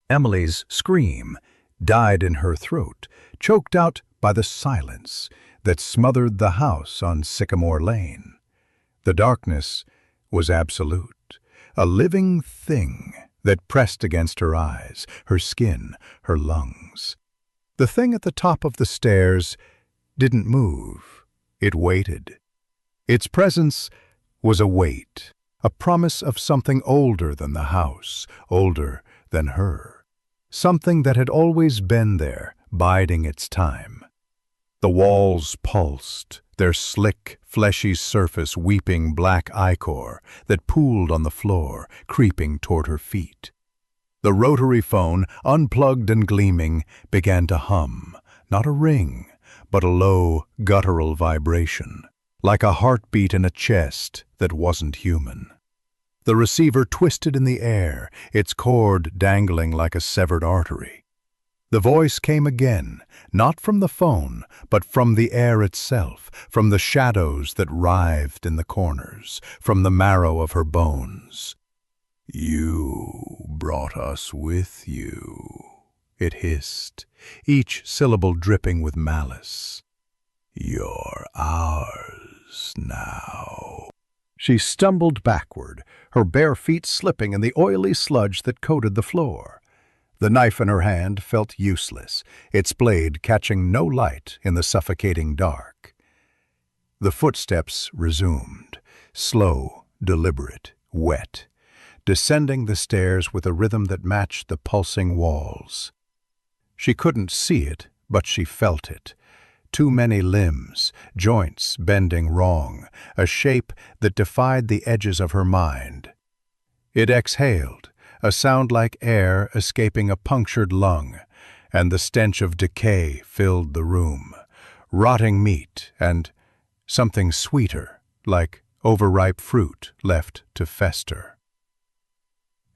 Emily's scream died in her throat, choked out by the silence that smothered the house on Sycamore Lane. The darkness was absolute, a living thing that pressed against her eyes, her skin, her lungs. The thing at the top of the stairs didn't move. It waited. Its presence was a weight, a promise of something older than the house, older than her. Something that had always been there, biding its time. The walls pulsed, their slick, fleshy surface weeping black ichor that pooled on the floor, creeping toward her feet. The rotary phone, unplugged and gleaming, began to hum, not a ring, but a low, guttural vibration, like a heartbeat in a chest that wasn't human. The receiver twisted in the air, its cord dangling like a severed artery. The voice came again, not from the phone, but from the air itself, from the shadows that writhed in the corners, from the marrow of her bones. "You brought us with you," it hissed, each syllable dripping with malice. "You're ours now." She stumbled backward, her bare feet slipping in the oily sludge that coated the floor. The knife in her hand felt useless, its blade catching no light in the suffocating dark. The footsteps resumed, slow, deliberate, wet, descending the stairs with a rhythm that matched the pulsing walls. She couldn't see it, but she felt it. Too many limbs, joints bending wrong, a shape that defied the edges of her mind. It exhaled, a sound like air escaping a punctured lung, and the stench of decay filled the room, rotting meat and something sweeter, like overripe fruit left to fester.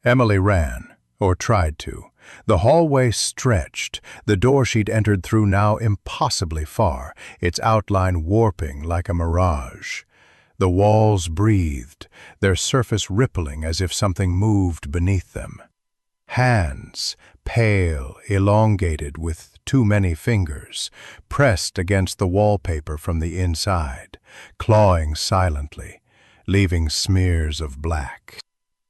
Emily ran, or tried to. The hallway stretched, the door she'd entered through now impossibly far, its outline warping like a mirage. The walls breathed, their surface rippling as if something moved beneath them. Hands, pale, elongated with too many fingers, pressed against the wallpaper from the inside, clawing silently, leaving smears of black.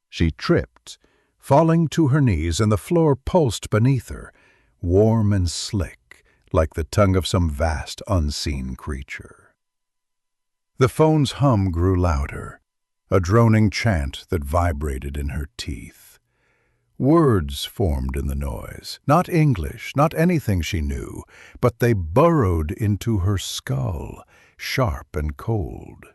She tripped, falling to her knees, and the floor pulsed beneath her, warm and slick, like the tongue of some vast, unseen creature. The phone's hum grew louder, a droning chant that vibrated in her teeth. Words formed in the noise, not English, not anything she knew, but they burrowed into her skull, sharp and cold.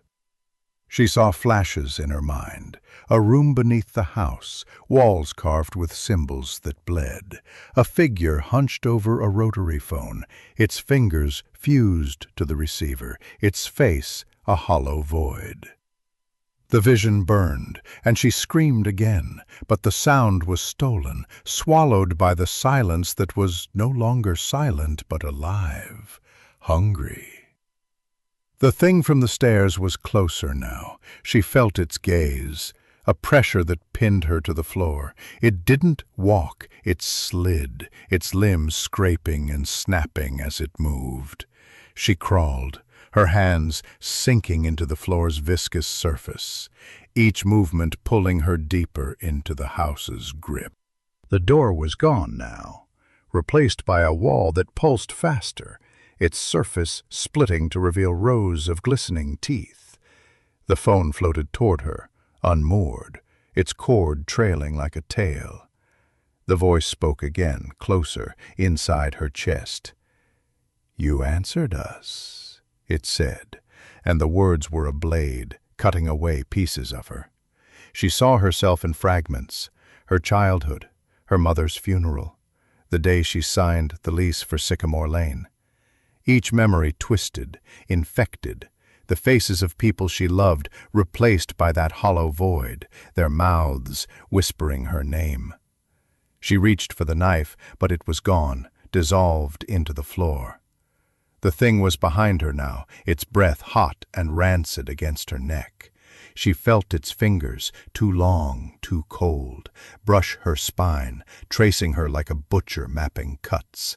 She saw flashes in her mind, a room beneath the house, walls carved with symbols that bled, a figure hunched over a rotary phone, its fingers fused to the receiver, its face a hollow void. The vision burned, and she screamed again, but the sound was stolen, swallowed by the silence that was no longer silent but alive, hungry. The thing from the stairs was closer now. She felt its gaze, a pressure that pinned her to the floor. It didn't walk, it slid, its limbs scraping and snapping as it moved. She crawled, her hands sinking into the floor's viscous surface, each movement pulling her deeper into the house's grip. The door was gone now, replaced by a wall that pulsed faster, its surface splitting to reveal rows of glistening teeth. The phone floated toward her, unmoored, its cord trailing like a tail. The voice spoke again, closer, inside her chest. "You answered us," it said, and the words were a blade, cutting away pieces of her. She saw herself in fragments, her childhood, her mother's funeral, the day she signed the lease for Sycamore Lane. Each memory twisted, infected, the faces of people she loved replaced by that hollow void, their mouths whispering her name. She reached for the knife, but it was gone, dissolved into the floor. The thing was behind her now, its breath hot and rancid against her neck. She felt its fingers, too long, too cold, brush her spine, tracing her like a butcher mapping cuts.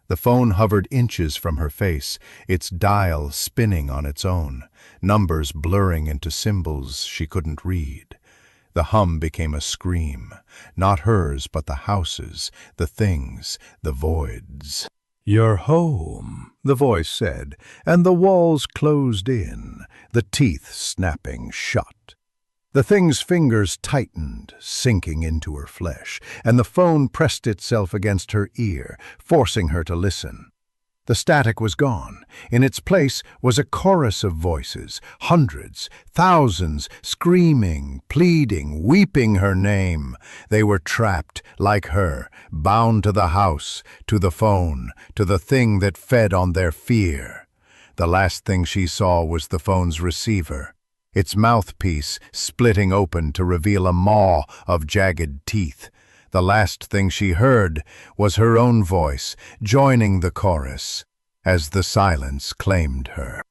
The phone hovered inches from her face, its dial spinning on its own, numbers blurring into symbols she couldn't read. The hum became a scream, not hers but the house's, the things, the voids. "You're home," the voice said, and the walls closed in, the teeth snapping shut. The thing's fingers tightened, sinking into her flesh, and the phone pressed itself against her ear, forcing her to listen. The static was gone. In its place was a chorus of voices, hundreds, thousands, screaming, pleading, weeping her name. They were trapped, like her, bound to the house, to the phone, to the thing that fed on their fear. The last thing she saw was the phone's receiver, its mouthpiece splitting open to reveal a maw of jagged teeth. The last thing she heard was her own voice, joining the chorus, as the silence claimed her.